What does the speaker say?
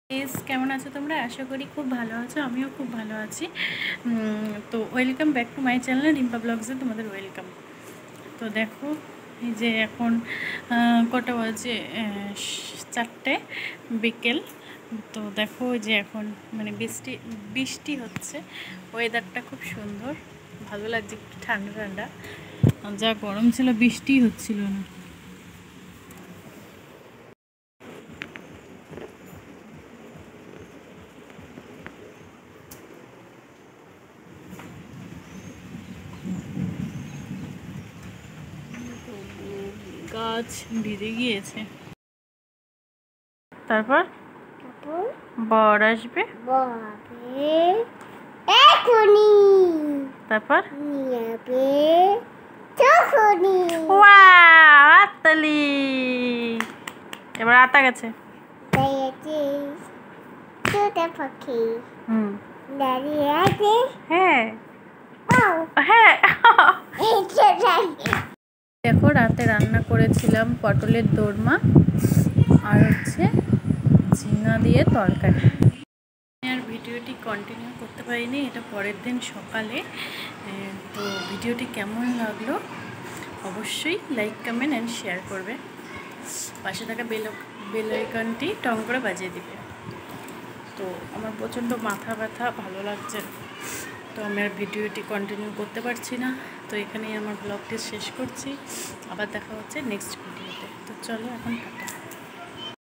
কেমন আছো তোমরা? আশা করি খুব ভালো আছো, আমিও খুব ভালো আছি। তো welcome back to my channel Rimpa ব্লগসে তোমাদের ওয়েলকাম। তো দেখো এই যে এখন কটা বাজে, 4টে বিকেল। তো দেখো ওই যে এখন মানে বৃষ্টি হচ্ছে, ওয়েদারটা খুব সুন্দর, ভালো লাগছে, একটু ঠান্ডা ঠান্ডা। যা গরম ছিল বৃষ্টি হচ্ছিল না। গাছ ভিজে গিয়েছে। তারপর বর আসবে, তারপর হাততালি। এবার আতা গেছে। হ্যাঁ হ্যাঁ। দেখো রাতে রান্না করেছিলাম পটলের দোরমা আর হচ্ছে ঝিঙা দিয়ে তরকারি। আর ভিডিওটি কন্টিনিউ করতে পারিনি, এটা পরের দিন সকালে। তো ভিডিওটি কেমন লাগলো অবশ্যই লাইক কমেন্ট অ্যান্ড শেয়ার করবে। পাশে থাকা বেল আইকনটি টং করে বাজিয়ে দিবে। তো আমার প্রচণ্ড মাথা ব্যথা, ভালো লাগছে, তো আমি আর ভিডিওটি কন্টিনিউ করতে পারছি না। তো এখানেই আমার ব্লগটি শেষ করছি, আবার দেখা হচ্ছে নেক্সট ভিডিওতে। তো চলো এখন